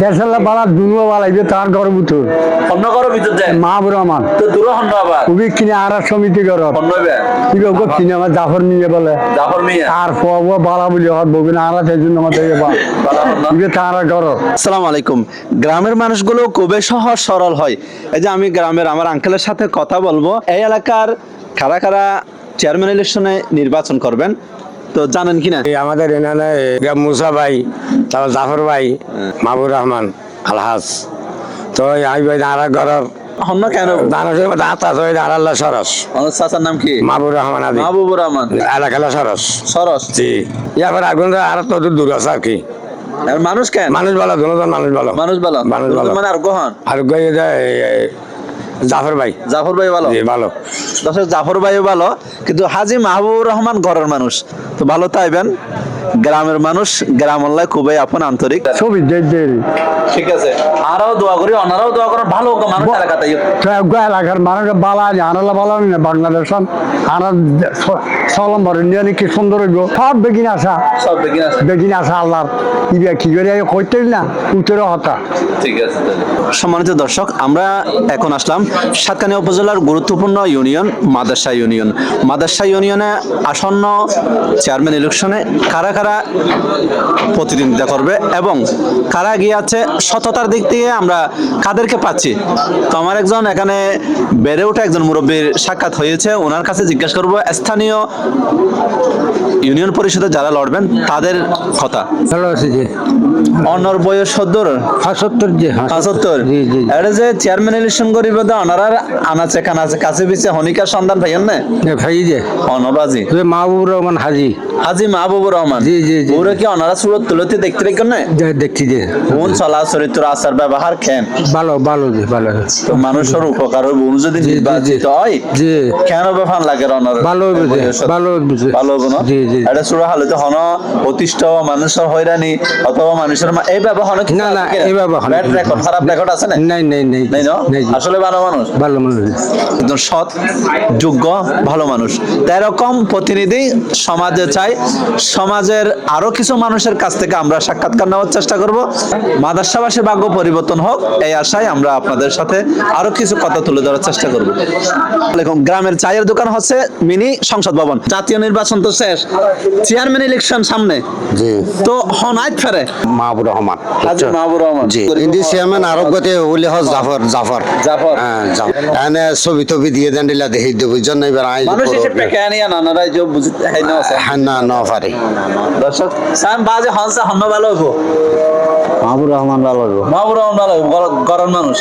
দেশাল্লা বালা দুনো বালাইবে তার ঘর ভিতর অন্য ঘর ভিতর যায় মাহবুর রহমান তো দূর হন্ন আবার খুবই কিনে আর সমিতি ঘর হন্নবে কিনে আমার জাফর নিয়ে বলে জাফর মিয়া আর বালা বলি হত ববিন আর সেই জন্য আমাদের তার ঘর। আসসালামু আলাইকুম। গ্রামের মানুষগুলো খুবই সহজ সরল হয়। এই যে আমি গ্রামের আমার আঙ্কেলের সাথে কথা বলবো, এই এলাকার কারা কারা চেয়ারম্যান ইলেকশনে নির্বাচন করবেন তো জানেন কিনা? আমাদের এখানে মুসা ভাই, তারপর জাফর ভাই, মাহবুর রহমান, আলহাজ। তো আমি ভাই দাঁড়া ঘরের হন্য কেন? দাঁড়াল্লা সরস আমার চাচার নাম কি? মাহবুর রহমান আদি মাহবুবুর রহমান এলাকালা সরস সরস। জি ইয়ারপর আগুন আর তো দূর আছে আর কি। আর মানুষ কেন? মানুষ ভালো, দুজন মানুষ ভালো, মানুষ ভালো, মানুষ ভালো। মানে আর গহন আর জাফর ভাই, জাফর ভাই ভালো, জি ভালো। দর্শক জাফর ভাইও ভালো, কিন্তু হাজী মাহবুবুর রহমান ঘরের মানুষ তো ভালো তাইবেন। গ্রামের মানুষ গ্রাম আল্লাহ খুবই আপন আন্তরিক। ছবি ঠিক আছে, আরও দোয়া করি, অনারাও দোয়া করেন ভালো মানুষ এলাকাতে। এলাকার মানুষ বালা আনালা বালা না বাংলাদেশ আর সলম ভরে নিয়ে কি সুন্দর হইব সব বেগিন আসা সব বেগিন আছে। বেগিন আসা আল্লাহর ইয়া কি করে কইতে না উত্তরে হতা। ঠিক আছে। সম্মানিত দর্শক, আমরা এখন আসলাম সাতকানিয়া উপজেলার গুরুত্বপূর্ণ ইউনিয়ন মাদারশা ইউনিয়ন। মাদারশা ইউনিয়নে আসন্ন চেয়ারম্যান ইলেকশনে কারা কারা প্রতিদ্বন্দ্বিতা করবে এবং কারা গিয়েছে সততার দিক থেকে আমরা কাদেরকে পাচ্ছি। তো আমার একজন এখানে বেড়ে ওঠা একজন মুরব্বীর সাক্ষাৎ হয়েছে, ওনার কাছে জিজ্ঞাসা করবো স্থানীয় ইউনিয়ন পরিষদে যারা লড়বেন তাদের কথা। ভালো আছে যে অনর বয়স ৭৭ যে ৭৫। এটা যে চেয়ারম্যান ইলেকশন করিব অনারা আনাচে কানাচে কাছে পিছে হনিকার সন্ধান ভাইয়েন না ভাই যে অনবাজি মাহবুবুর রহমান হাজি হাজী মাহবুবুর রহমান। জি জি জি ওরা কি অনারা সুরত তুলতে দেখতে রেখেন না? দেখছি যে কোন চলা চরিত্র আচার ব্যবহার খেন ভালো ভালো যে ভালো তো মানুষের উপকার হইব। উনি যদি নির্বাচিত হয় জি কেন ব্যাপার লাগে অনার ভালো ভালো ভালো হবো না? জি জি এটা সুরা হলে তো হন অতিষ্ঠ মানুষের হয়রানি অথবা মানুষের এই ব্যবহার না না এই ব্যবহার খারাপ রেকর্ড আছে না? নাই নাই নাই নাই না? নাই আসলে ভালো মানুষ, ভালো মানুষ একজন সৎ যোগ্য ভালো মানুষ। তাই এরকম প্রতিনিধি সমাজে চাই। সমাজের আরো কিছু মানুষের কাছ থেকে আমরা সাক্ষাৎকার নেওয়ার চেষ্টা করব। মাদ্রাসাবাসী ভাগ্য পরিবর্তন হোক এই আশায় আমরা আপনাদের সাথে আরো কিছু কথা তুলে ধরার চেষ্টা করব। গ্রামের চায়ের দোকান হচ্ছে মিনি সংসদ ভবন। জাতীয় নির্বাচন তো শেষ, চেয়ারম্যান ইলেকশন সামনে, জি তো হনাইত ফেরে মাহবুর রহমান, হাজী মাহবুবুর রহমান। জি ইন্দি চেয়ারম্যান আরব গতে হইলে হস জাফর জাফর জাফর। হ্যাঁ জাফর এনে ছবি টবি দিয়ে দেন দিলা দেখি দেব জন্য এবার আই মানুষ এসে পেকানিয়া নানারাই যে বুঝতে হয় না আছে হ্যাঁ না না পারে। দর্শক সাম বাজে হনসা হন্ন ভালো হবো। মাহবুবুর রহমান ভালো মাহবুবুর রহমান ভালো হবো, গরম মানুষ।